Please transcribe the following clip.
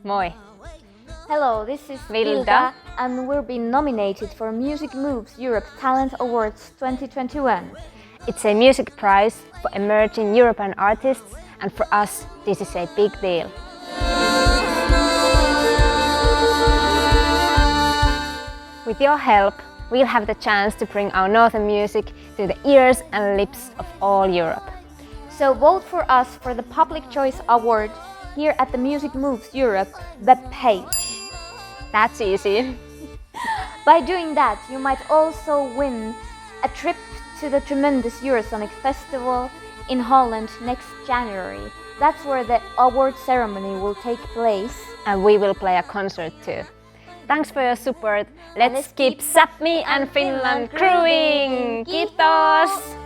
Moi! Hello, this is VILDÁ. And we're being nominated for Music Moves Europe Talent Awards 2021. It's a music prize for emerging European artists, and for us this is a big deal. With your help, we'll have the chance to bring our northern music to the ears and lips of all Europe. So vote for us for the Public Choice Award here at the Music Moves Europe web page. That's easy. By doing that, you might also win a trip to the tremendous Eurosonic Festival in Holland next January. That's where the award ceremony will take place. And we will play a concert too. Thanks for your support. Let's keep Sápmi and Finland crewing! Kiitos!